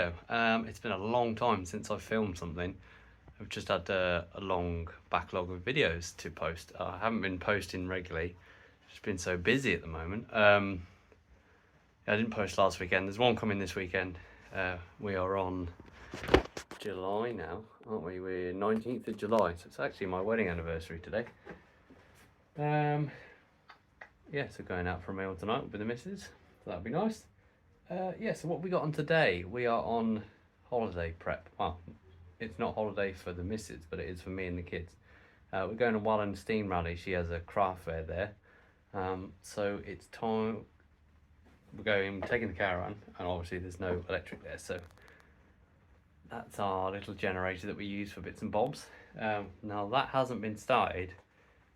video. It's been a long time since I filmed something. I've just had a long backlog of videos to post. I haven't been posting regularly, just been so busy at the moment. I didn't post last weekend. There's one coming this weekend. We are on July now, aren't we? We're 19th of July, so it's actually my wedding anniversary today. Yeah, so going out for a meal tonight with the missus, so that'll be nice. Yeah, so what we got on today, we are on holiday prep. Well, it's not holiday for the missus, but it is for me and the kids. We're going to Welland Steam Rally. She has a craft fair there. So it's time, taking the caravan, and obviously there's no electric there, so that's our little generator that we use for bits and bobs. Now that hasn't been started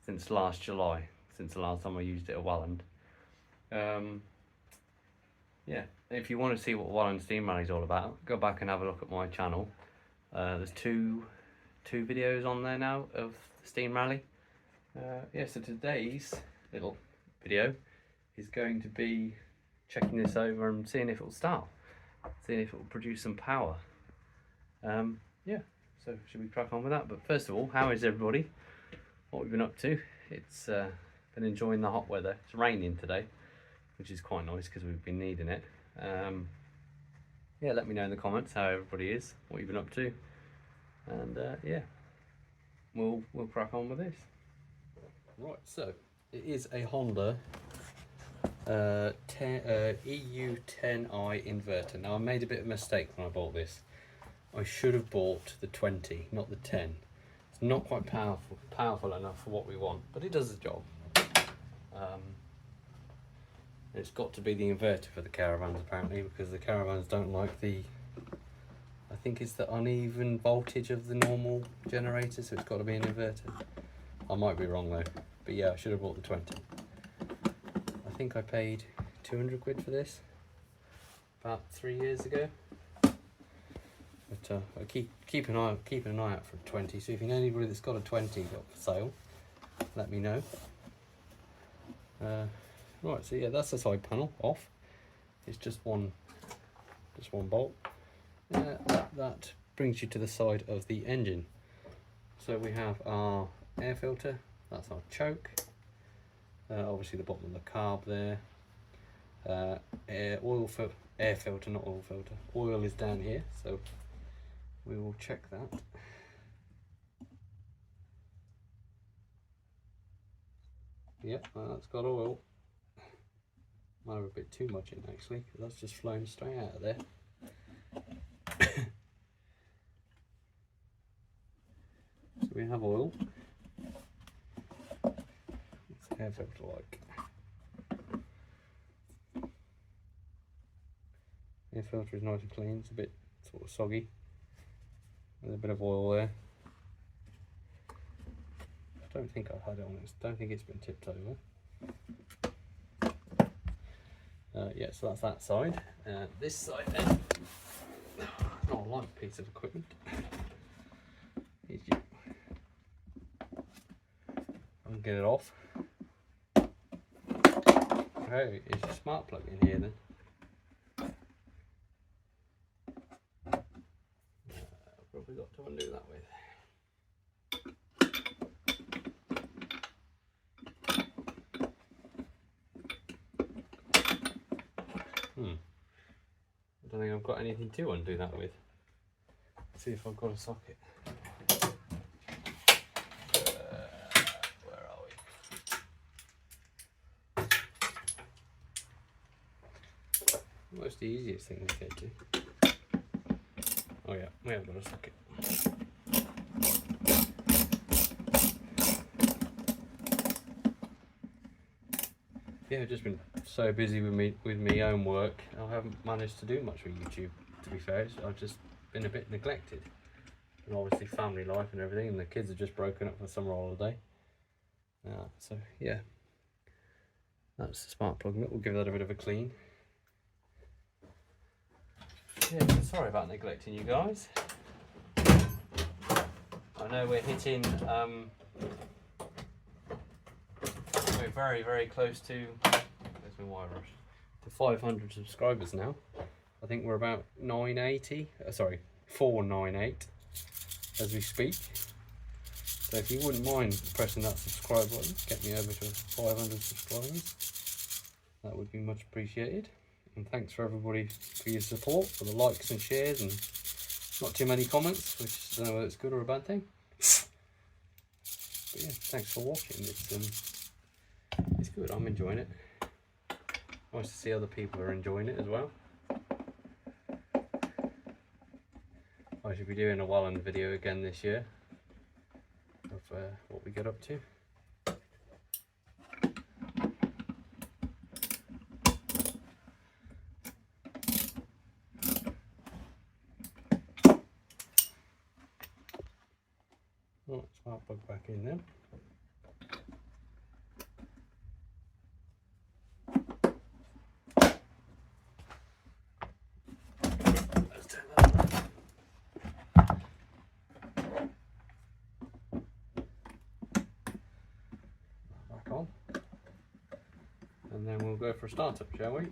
since last July, since the last time I used it at Welland. Yeah, if you want to see what Welland Steam Rally is all about, go back and have a look at my channel. There's two videos on there now of the Steam Rally. Yeah, so today's little video is going to be checking this over and seeing if it will start, seeing if it will produce some power. Yeah, so should we crack on with that? But first of all, how is everybody? What we've been up to? It's been enjoying the hot weather. It's raining today, which is quite nice because we've been needing it. Yeah, let me know in the comments how everybody is, what you've been up to, and yeah, we'll crack on with this. Right, so it is a Honda EU10i inverter. Now I made a bit of a mistake when I bought this. I should have bought the 20, not the 10. It's not quite powerful enough for what we want, but it does the job. It's got to be the inverter for the caravans apparently, because the caravans don't like the, I think it's the uneven voltage of the normal generator, so it's got to be an inverter. I might be wrong though, but yeah, I should have bought the 20. I think I paid 200 quid for this about 3 years ago. But I keep an eye out for a 20. So if you know anybody that's got a 20 got for sale, let me know. Right, so yeah, that's the side panel off. It's just one bolt. That brings you to the side of the engine. So we have our air filter. That's our choke. Obviously the bottom of the carb there. Air filter, not oil filter. Oil is down here, so we will check that. Yep, that's got oil. Might have a bit too much in actually, because that's just flown straight out of there. So we have oil. What's the air filter like? Air filter is nice and clean. It's a bit sort of soggy. There's a bit of oil there. I don't think I've had it on it. I don't think it's been tipped over. Yeah, so that's that side. This side then, not a light piece of equipment. I can get it off. Oh, is your smart plug in here then? Probably got to undo that with. I don't think I've got anything to undo that with. Let's see if I've got a socket. Where are we? Most the easiest thing to get to. Oh yeah, we haven't got a socket. Yeah, I've just been so busy with my own work, I haven't managed to do much with YouTube, to be fair. I've just been a bit neglected. And obviously family life and everything, and the kids have just broken up for summer holiday. So yeah, that's the spark plug nut. We'll give that a bit of a clean. Yeah, sorry about neglecting you guys. I know we're hitting, we're very, very close to, where's my wire brush, to 500 subscribers now. I think we're about 980, sorry, 498 as we speak. So if you wouldn't mind pressing that subscribe button, get me over to 500 subscribers, that would be much appreciated. And thanks for everybody for your support, for the likes and shares, and not too many comments, which I don't know whether it's good or a bad thing. But yeah, thanks for watching. It's good, I'm enjoying it. Nice to see other people are enjoying it as well. I should be doing a welland video again this year of what we get up to. Oh, spark plug back in then. Let's turn that on. Back on. And then we'll go for a startup, shall we?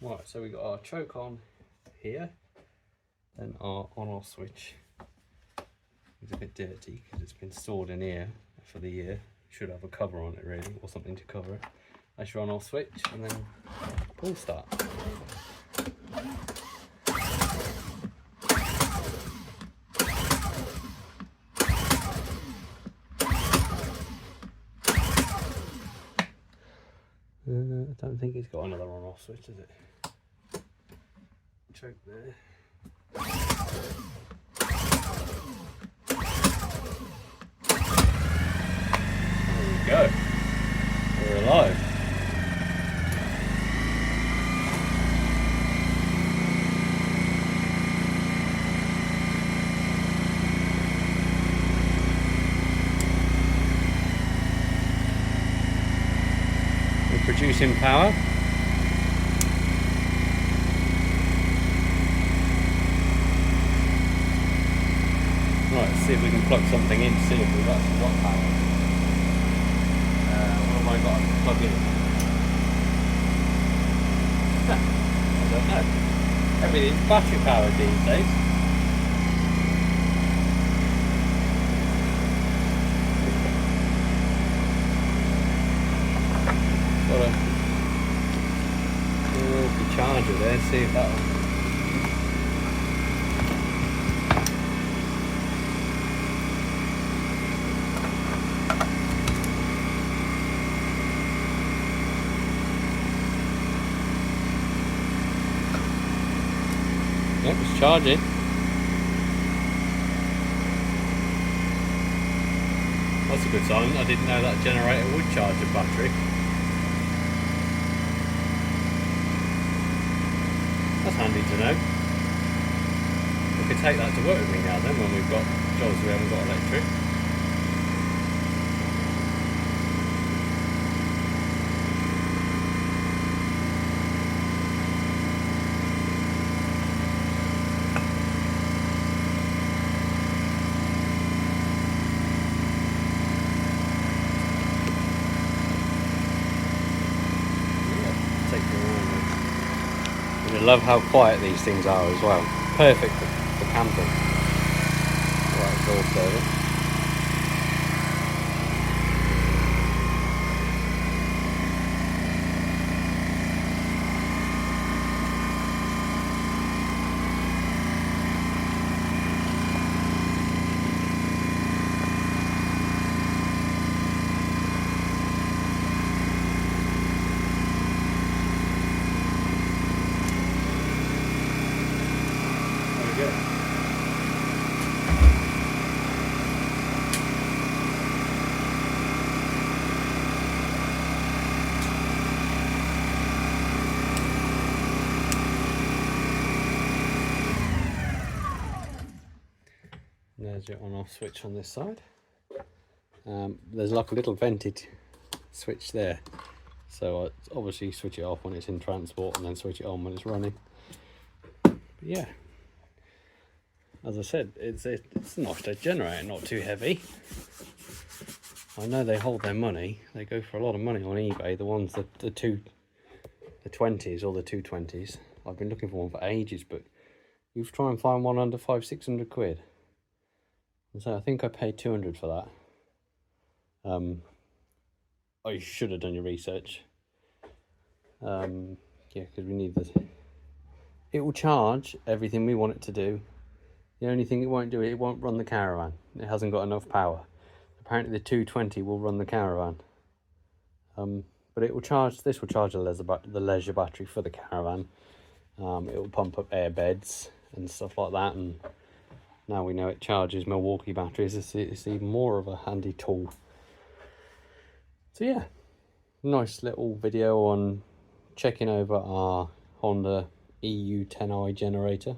Right, so we got our choke on here. Then our on-off switch is a bit dirty because it's been stored in here for the year. Should have a cover on it really, or something to cover it. That's your on-off switch, and then pull start. I don't think it's got another on-off switch, is it? Choke there. There we go. We're alive. We're producing power. Right, let's see if we can plug something in to see if we've actually got power. What have I got to plug in? I don't know. Everything's battery powered these days. Got a charger there, see if that'll... Yep, it's charging. That's a good sign. I didn't know that generator would charge a battery. That's handy to know. We could take that to work with me now then, when we've got jobs we haven't got electric. I love how quiet these things are as well. Perfect for camping. Right, it's all service. There's your on-off switch on this side. There's like a little vented switch there, so I obviously switch it off when it's in transport and then switch it on when it's running. But yeah, as I said, it's a nice generator, not too heavy. I know they hold their money. They go for a lot of money on eBay. The ones that the 20s or the 220s. I've been looking for one for ages, but you try and find one under 500-600 quid. And so I think I paid 200 for that. I should have done your research. Yeah, because we need this. It will charge everything we want it to do. The only thing it won't do, it won't run the caravan. It hasn't got enough power. Apparently the 220 will run the caravan. But it will charge, this will charge the leisure battery for the caravan. It will pump up air beds and stuff like that. And now we know it charges Milwaukee batteries. It's even more of a handy tool. So yeah, nice little video on checking over our Honda EU10i generator,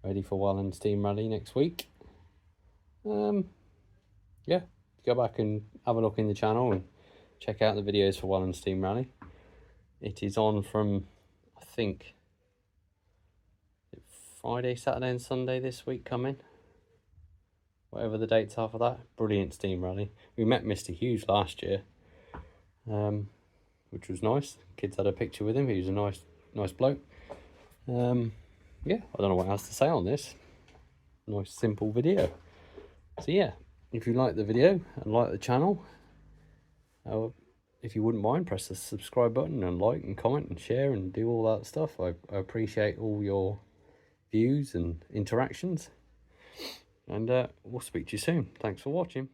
ready for Welland Steam Rally next week. Yeah, go back and have a look in the channel and check out the videos for Welland Steam Rally. It is on from, I think, Friday, Saturday and Sunday this week coming. Whatever the dates are for that. Brilliant Steam Rally. We met Mr. Hughes last year, which was nice. Kids had a picture with him. He was a nice bloke. Yeah, I don't know what else to say on this. Nice simple video. So yeah, if you like the video and like the channel, if you wouldn't mind, press the subscribe button and like and comment and share and do all that stuff. I appreciate all your views and interactions, and we'll speak to you soon. Thanks for watching.